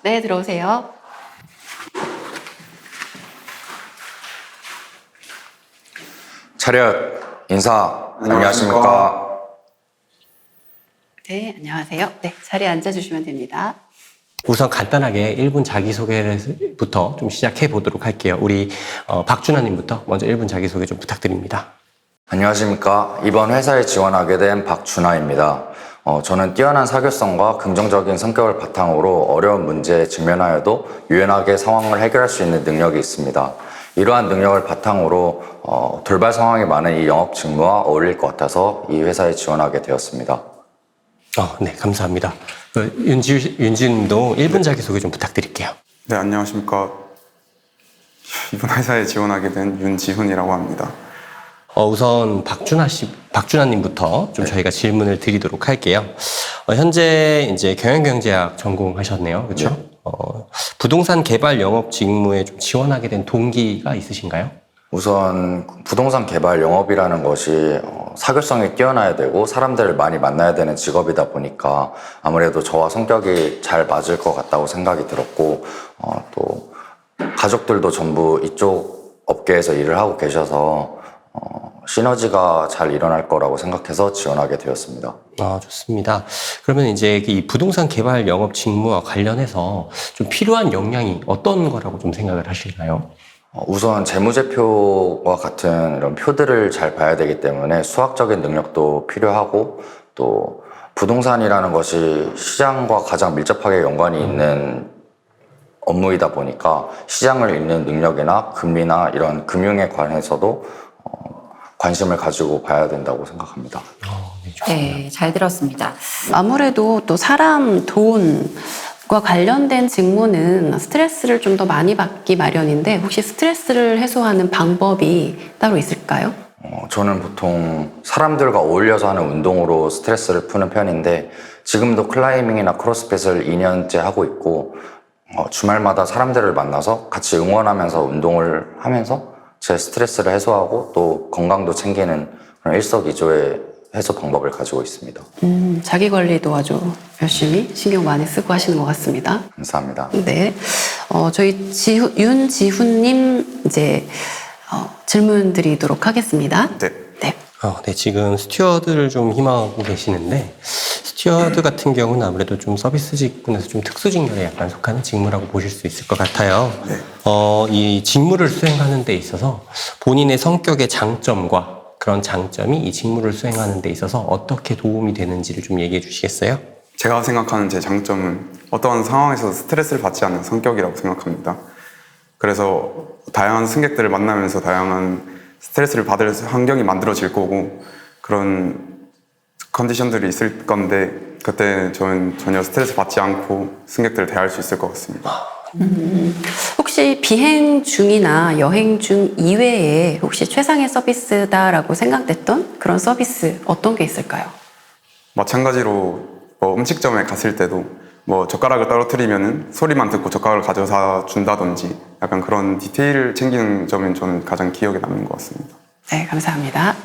네, 들어오세요. 차렷 인사. 안녕하십니까. 네, 안녕하세요. 네, 자리에 앉아주시면 됩니다. 우선 간단하게 1분 자기소개부터 좀 시작해 보도록 할게요. 우리 박준하님부터 먼저 1분 자기소개 좀 부탁드립니다. 안녕하십니까. 이번 회사에 지원하게 된 박준하입니다. 저는 뛰어난 사교성과 긍정적인 성격을 바탕으로 어려운 문제에 직면하여도 유연하게 상황을 해결할 수 있는 능력이 있습니다. 이러한 능력을 바탕으로 돌발 상황이 많은 이 영업 직무와 어울릴 것 같아서 이 회사에 지원하게 되었습니다. 네, 감사합니다. 윤지훈님도 1분 자기소개 좀 부탁드릴게요. 네, 안녕하십니까. 이번 회사에 지원하게 된 윤지훈이라고 합니다. 우선 박준하님부터 좀 저희가 질문을 드리도록 할게요. 현재 이제 경영경제학 전공하셨네요, 그렇죠? 네. 부동산 개발 영업 직무에 좀 지원하게 된 동기가 있으신가요? 우선 부동산 개발 영업이라는 것이 사교성이 뛰어나야 되고 사람들을 많이 만나야 되는 직업이다 보니까 아무래도 저와 성격이 잘 맞을 것 같다고 생각이 들었고 또 가족들도 전부 이쪽 업계에서 일을 하고 계셔서 시너지가 잘 일어날 거라고 생각해서 지원하게 되었습니다. 좋습니다. 그러면 이제 이 부동산 개발 영업 직무와 관련해서 좀 필요한 역량이 어떤 거라고 좀 생각을 하시나요? 우선 재무제표와 같은 이런 표들을 잘 봐야 되기 때문에 수학적인 능력도 필요하고 또 부동산이라는 것이 시장과 가장 밀접하게 연관이 있는 업무이다 보니까 시장을 읽는 능력이나 금리나 이런 금융에 관해서도 관심을 가지고 봐야 된다고 생각합니다. 네, 잘 들었습니다. 아무래도 또 사람, 돈과 관련된 직무는 스트레스를 좀 더 많이 받기 마련인데 혹시 스트레스를 해소하는 방법이 따로 있을까요? 저는 보통 사람들과 어울려서 하는 운동으로 스트레스를 푸는 편인데 지금도 클라이밍이나 크로스핏을 2년째 하고 있고 주말마다 사람들을 만나서 같이 응원하면서 운동을 하면서 제 스트레스를 해소하고 또 건강도 챙기는 그런 일석이조의 해소 방법을 가지고 있습니다. 자기 관리도 아주 열심히 신경 많이 쓰고 하시는 것 같습니다. 감사합니다. 네. 저희 윤지훈님 이제 질문 드리도록 하겠습니다. 네. 네. 네, 지금 스튜어드를 좀 희망하고 계시는데 스튜어드 같은 경우는 아무래도 좀 서비스 직군에서 좀 특수 직렬에 약간 속하는 직무라고 보실 수 있을 것 같아요. 네. 이 직무를 수행하는 데 있어서 본인의 성격의 장점과 그런 장점이 이 직무를 수행하는 데 있어서 어떻게 도움이 되는지를 좀 얘기해 주시겠어요? 제가 생각하는 제 장점은 어떠한 상황에서 스트레스를 받지 않는 성격이라고 생각합니다. 그래서 다양한 승객들을 만나면서 다양한 스트레스를 받을 환경이 만들어질 거고 그런 컨디션들이 있을 건데 그때 저는 전혀 스트레스 받지 않고 승객들을 대할 수 있을 것 같습니다. 혹시 비행 중이나 여행 중 이외에 혹시 최상의 서비스다라고 생각됐던 그런 서비스 어떤 게 있을까요? 마찬가지로 음식점에 갔을 때도 젓가락을 떨어뜨리면 소리만 듣고 젓가락을 가져다 준다든지 약간 그런 디테일을 챙기는 점이 저는 가장 기억에 남는 것 같습니다. 네, 감사합니다.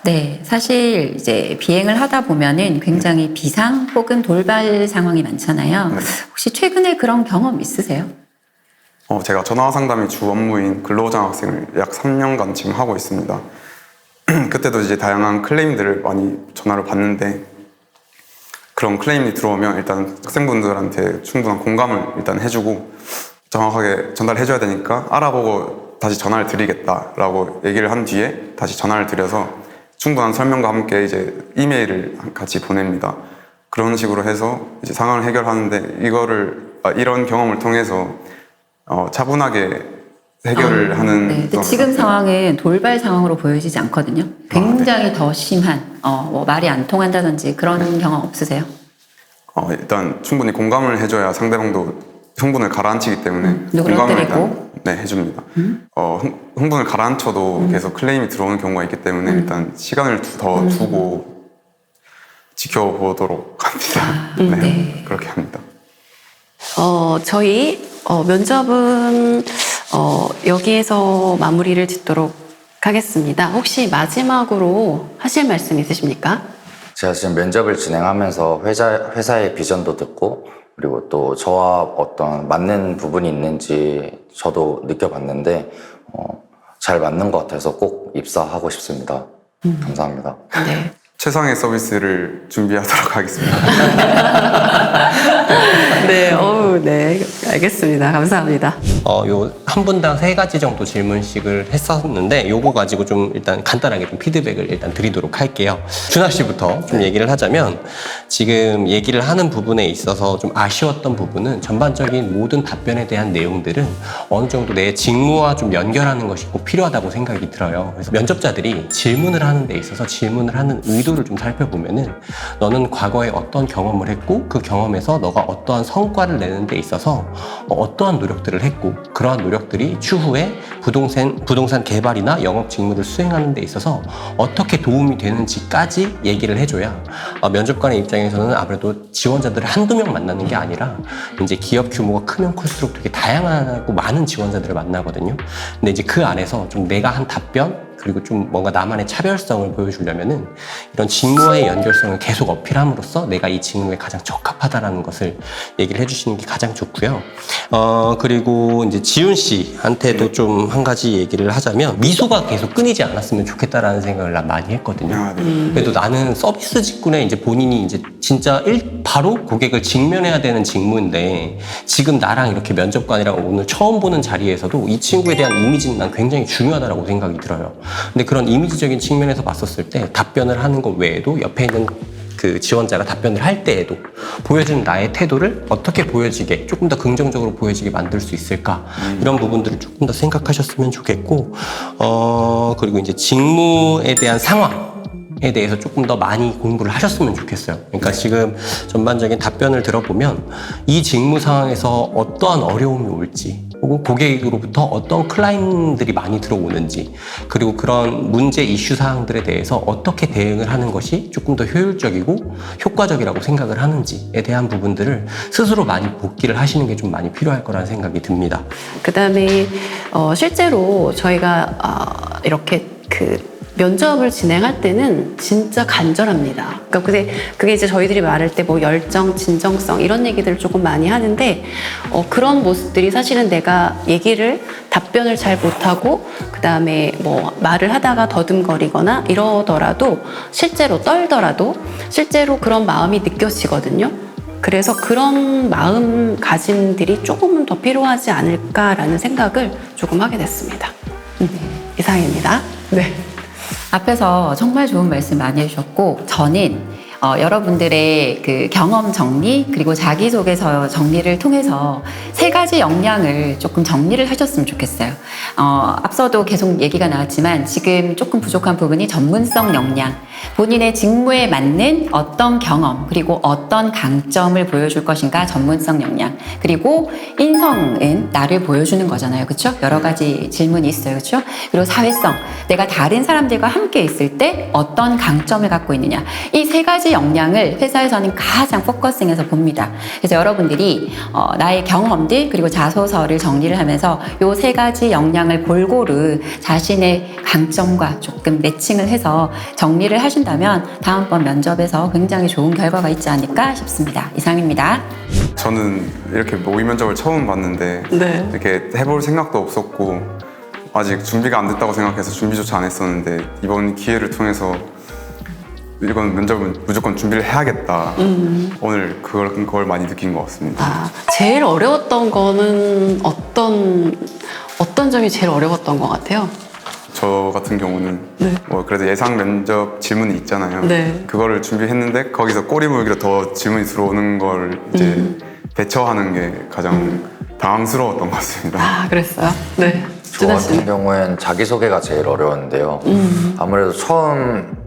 네, 사실 이제 비행을 하다 보면은 굉장히 비상 혹은 돌발 상황이 많잖아요. 네. 혹시 최근에 그런 경험 있으세요? 제가 전화 상담이 주 업무인 근로장학생을 약 3년간 지금 하고 있습니다. 그때도 이제 다양한 클레임들을 많이 전화를 받는데 그런 클레임이 들어오면 일단 학생분들한테 충분한 공감을 일단 해주고 정확하게 전달해줘야 되니까 알아보고 다시 전화를 드리겠다라고 얘기를 한 뒤에 다시 전화를 드려서 충분한 설명과 함께 이제 이메일을 같이 보냅니다. 그런 식으로 해서 이제 상황을 해결하는데 이런 경험을 통해서 차분하게 해결을 하는. 네, 근데 지금 상황은 돌발 상황으로 보여지지 않거든요. 굉장히 네. 더 심한 말이 안 통한다든지 그런 경험 없으세요? 일단 충분히 공감을 해줘야 상대방도 흥분을 가라앉히기 때문에 공감을 누그러뜨리고? 일단 해줍니다. 흥분을 가라앉혀도 계속 클레임이 들어오는 경우가 있기 때문에 일단 시간을 더 두고 지켜보도록 합니다. 네. 그렇게 합니다. 저희 면접은 여기에서 마무리를 짓도록 하겠습니다. 혹시 마지막으로 하실 말씀 있으십니까? 제가 지금 면접을 진행하면서 회사의 비전도 듣고 그리고 또 저와 어떤 맞는 부분이 있는지 저도 느껴봤는데 잘 맞는 것 같아서 꼭 입사하고 싶습니다. 감사합니다. 네. 최상의 서비스를 준비하도록 하겠습니다. 네, 네, 알겠습니다. 감사합니다. 요 한 분당 3가지 정도 질문씩을 했었는데 요거 가지고 좀 일단 간단하게 좀 피드백을 일단 드리도록 할게요. 준하 씨부터 좀 얘기를 하자면 지금 얘기를 하는 부분에 있어서 좀 아쉬웠던 부분은 전반적인 모든 답변에 대한 내용들은 어느 정도 내 직무와 좀 연결하는 것이 꼭 필요하다고 생각이 들어요. 그래서 면접자들이 질문을 하는 데 있어서 질문을 하는 의도를 좀 살펴보면은 너는 과거에 어떤 경험을 했고 그 경험에서 너가 어떠한 성과를 내는 데 있어서 어떠한 노력들을 했고 그러한 노력들이 추후에 부동산 개발이나 영업 직무를 수행하는 데 있어서 어떻게 도움이 되는지까지 얘기를 해줘야 면접관의 입장에서는 아무래도 지원자들을 한두 명 만나는 게 아니라 이제 기업 규모가 크면 클수록 되게 다양하고 많은 지원자들을 만나거든요. 근데 이제 그 안에서 좀 내가 한 답변 그리고 좀 뭔가 나만의 차별성을 보여주려면은 이런 직무와의 연결성을 계속 어필함으로써 내가 이 직무에 가장 적합하다라는 것을 얘기를 해주시는 게 가장 좋고요. 그리고 이제 지훈 씨한테도 좀 한 가지 얘기를 하자면 미소가 계속 끊이지 않았으면 좋겠다라는 생각을 난 많이 했거든요. 그래도 나는 서비스 직군에 이제 본인이 이제 진짜 바로 고객을 직면해야 되는 직무인데 지금 나랑 이렇게 면접관이랑 오늘 처음 보는 자리에서도 이 친구에 대한 이미지는 난 굉장히 중요하다고 생각이 들어요. 근데 그런 이미지적인 측면에서 봤었을 때 답변을 하는 것 외에도 옆에 있는 그 지원자가 답변을 할 때에도 보여주는 나의 태도를 어떻게 보여지게 조금 더 긍정적으로 보여지게 만들 수 있을까 이런 부분들을 조금 더 생각하셨으면 좋겠고 그리고 이제 직무에 대한 상황에 대해서 조금 더 많이 공부를 하셨으면 좋겠어요. 그러니까 지금 전반적인 답변을 들어보면 이 직무 상황에서 어떠한 어려움이 올지 혹은 고객으로부터 어떤 클라이언트들이 많이 들어오는지 그리고 그런 문제 이슈 사항들에 대해서 어떻게 대응을 하는 것이 조금 더 효율적이고 효과적이라고 생각을 하는지에 대한 부분들을 스스로 많이 복기를 하시는 게 좀 많이 필요할 거라는 생각이 듭니다. 그다음에 실제로 저희가 이렇게 면접을 진행할 때는 진짜 간절합니다. 그러니까 그게 이제 저희들이 말할 때 뭐 열정, 진정성 이런 얘기들을 조금 많이 하는데 그런 모습들이 사실은 내가 답변을 잘 못하고 그다음에 뭐 말을 하다가 더듬거리거나 이러더라도 실제로 떨더라도 실제로 그런 마음이 느껴지거든요. 그래서 그런 마음가짐들이 조금은 더 필요하지 않을까라는 생각을 조금 하게 됐습니다. 이상입니다. 네. 앞에서 정말 좋은 말씀 많이 해주셨고 저는 여러분들의 그 경험 정리 그리고 자기소개서 정리를 통해서 3가지 역량을 조금 정리를 하셨으면 좋겠어요. 앞서도 계속 얘기가 나왔지만 지금 조금 부족한 부분이 전문성 역량, 본인의 직무에 맞는 어떤 경험 그리고 어떤 강점을 보여줄 것인가 전문성 역량, 그리고 인성은 나를 보여주는 거잖아요. 그렇죠? 여러 가지 질문이 있어요. 그렇죠? 그리고 사회성, 내가 다른 사람들과 함께 있을 때 어떤 강점을 갖고 있느냐. 이 3가지 역량을 회사에서는 가장 포커싱해서 봅니다. 그래서 여러분들이 나의 경험들 그리고 자소서를 정리를 하면서 이 3가지 역량을 골고루 자신의 강점과 조금 매칭을 해서 정리를 하신다면 다음번 면접에서 굉장히 좋은 결과가 있지 않을까 싶습니다. 이상입니다. 저는 이렇게 모의 면접을 처음 봤는데 네. 이렇게 해볼 생각도 없었고 아직 준비가 안 됐다고 생각해서 준비조차 안 했었는데 이번 기회를 통해서 이건 면접은 무조건 준비를 해야겠다. 오늘 그걸 많이 느낀 것 같습니다. 제일 어려웠던 거는 어떤 점이 제일 어려웠던 것 같아요? 저 같은 경우는 네. 뭐 그래도 예상 면접 질문이 있잖아요. 네. 그거를 준비했는데 거기서 꼬리물기로 더 질문이 들어오는 걸 이제 대처하는 게 가장 당황스러웠던 것 같습니다. 그랬어요? 네. 저 같은 경우엔 자기소개가 제일 어려웠는데요. 아무래도 처음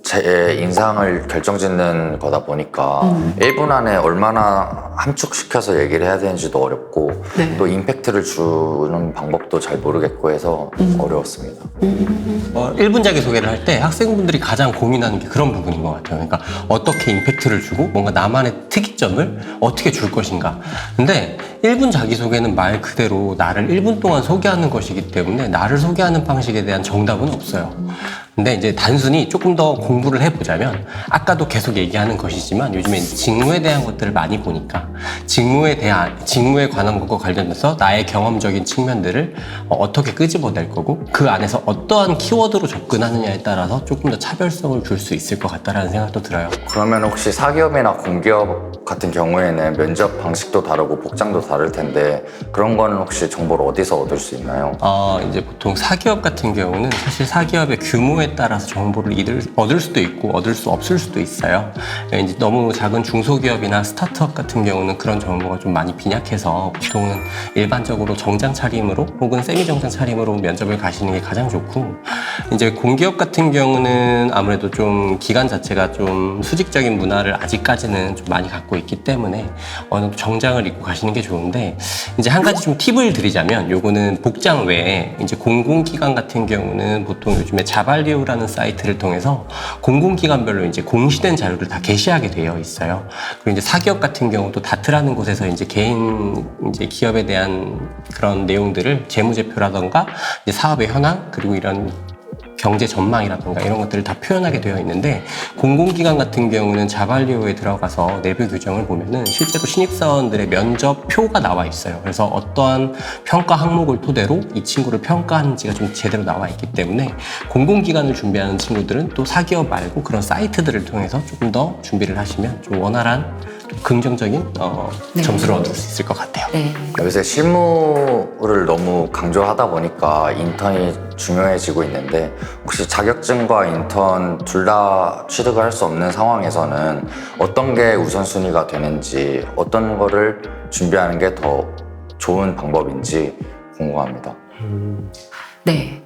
제 인상을 결정짓는 거다 보니까 1분 안에 얼마나 함축시켜서 얘기를 해야 되는지도 어렵고 네. 또 임팩트를 주는 방법도 잘 모르겠고 해서 어려웠습니다. 1분 자기소개를 할 때 학생분들이 가장 고민하는 게 그런 부분인 것 같아요. 그러니까 어떻게 임팩트를 주고 뭔가 나만의 특이점을 어떻게 줄 것인가. 근데 1분 자기소개는 말 그대로 나를 1분 동안 소개하는 것이기 때문에 나를 소개하는 방식에 대한 정답은 없어요. 근데 이제 단순히 조금 더 공부를 해보자면 아까도 계속 얘기하는 것이지만 요즘에 이제 직무에 대한 것들을 많이 보니까 직무에 관한 것과 관련해서 나의 경험적인 측면들을 어떻게 끄집어낼 거고 그 안에서 어떠한 키워드로 접근하느냐에 따라서 조금 더 차별성을 줄 수 있을 것 같다라는 생각도 들어요. 그러면 혹시 사기업이나 공기업 같은 경우에는 면접 방식도 다르고 복장도 다를 텐데 그런 거는 혹시 정보를 어디서 얻을 수 있나요? 이제 보통 사기업 같은 경우는 사실 사기업의 규모에 따라서 정보를 얻을 수도 있고 얻을 수 없을 수도 있어요. 이제 너무 작은 중소기업이나 스타트업 같은 경우는 그런 정보가 좀 많이 빈약해서 보통은 일반적으로 정장 차림으로 혹은 세미 정장 차림으로 면접을 가시는 게 가장 좋고, 이제 공기업 같은 경우는 아무래도 좀 기관 자체가 좀 수직적인 문화를 아직까지는 좀 많이 갖고 있기 때문에 어느 정도 정장을 입고 가시는 게 좋은데, 이제 한 가지 좀 팁을 드리자면 요거는 복장 외에 이제 공공기관 같은 경우는 보통 요즘에 자발리오라는 사이트를 통해서 공공기관별로 이제 공시된 자료를 다 게시하게 되어 있어요. 그리고 이제 사기업 같은 경우도 다트라는 곳에서 이제 개인 이제 기업에 대한 그런 내용들을 재무제표라던가 이제 사업의 현황 그리고 이런 경제 전망이라든가 이런 것들을 다 표현하게 되어 있는데, 공공기관 같은 경우는 자발리오에 들어가서 내부 규정을 보면은 실제로 신입사원들의 면접표가 나와 있어요. 그래서 어떠한 평가 항목을 토대로 이 친구를 평가하는지가 좀 제대로 나와 있기 때문에 공공기관을 준비하는 친구들은 또 사기업 말고 그런 사이트들을 통해서 조금 더 준비를 하시면 좀 원활한 긍정적인 네. 점수를 얻을 수 있을 것 같아요. 네. 요새 실무를 너무 강조하다 보니까 인턴이 중요해지고 있는데 혹시 자격증과 인턴 둘 다 취득을 할 수 없는 상황에서는 어떤 게 우선순위가 되는지 어떤 거를 준비하는 게 더 좋은 방법인지 궁금합니다. 네.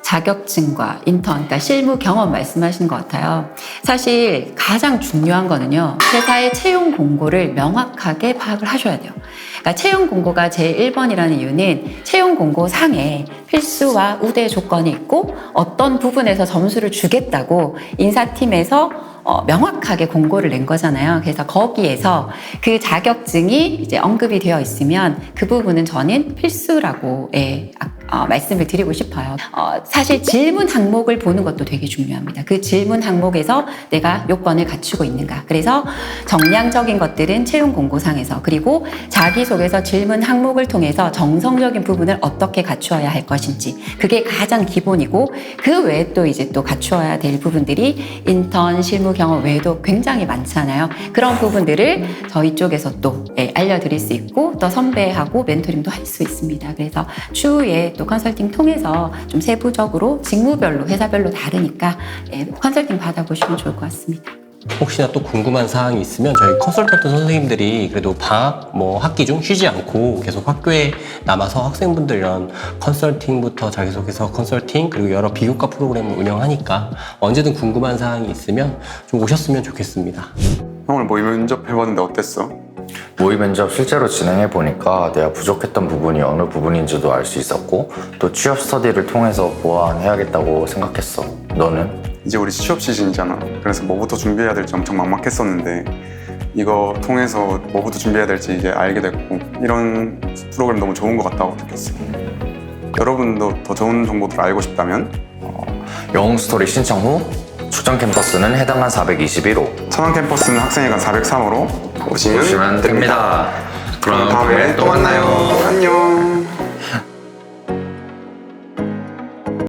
자격증과 인턴, 그러니까 실무 경험 말씀하신 것 같아요. 사실 가장 중요한 거는요, 회사의 채용 공고를 명확하게 파악을 하셔야 돼요. 그러니까 채용 공고가 제일 1번이라는 이유는 채용 공고 상에 필수와 우대 조건이 있고 어떤 부분에서 점수를 주겠다고 인사팀에서 명확하게 공고를 낸 거잖아요. 그래서 거기에서 그 자격증이 이제 언급이 되어 있으면 그 부분은 저는 필수라고 말씀을 드리고 싶어요. 사실 질문 항목을 보는 것도 되게 중요합니다. 그 질문 항목에서 내가 요건을 갖추고 있는가. 그래서 정량적인 것들은 채용 공고상에서, 그리고 자기소개서 질문 항목을 통해서 정성적인 부분을 어떻게 갖추어야 할 것인지, 그게 가장 기본이고, 그 외에 또 이제 또 갖추어야 될 부분들이 인턴 실무 경험 외에도 굉장히 많잖아요. 그런 부분들을 저희 쪽에서 또 알려드릴 수 있고 또 선배하고 멘토링도 할 수 있습니다. 그래서 추후에 또 컨설팅 통해서 좀 세부적으로 직무별로 회사별로 다르니까 컨설팅 받아보시면 좋을 것 같습니다. 혹시나 또 궁금한 사항이 있으면 저희 컨설턴트 선생님들이 그래도 방학 학기 중 쉬지 않고 계속 학교에 남아서 학생분들 이런 컨설팅부터 자기소개서 컨설팅 그리고 여러 비교과 프로그램을 운영하니까 언제든 궁금한 사항이 있으면 좀 오셨으면 좋겠습니다. 오늘 모의 면접 해봤는데 어땠어? 모의 면접 실제로 진행해 보니까 내가 부족했던 부분이 어느 부분인지도 알 수 있었고 또 취업 스터디를 통해서 보완해야겠다고 생각했어. 너는? 이제 우리 취업 시즌이잖아. 그래서 뭐부터 준비해야 될지 엄청 막막했었는데 이거 통해서 뭐부터 준비해야 될지 이제 알게 됐고 이런 프로그램 너무 좋은 것 같다고 느꼈어요. 여러분도 더 좋은 정보들을 알고 싶다면 영웅 스토리 신청 후 축전 캠퍼스는 해당한 421호 천안 캠퍼스는 학생회관 403호로 오시면 보시면 됩니다. 그럼 다음에 또 만나요. 안녕.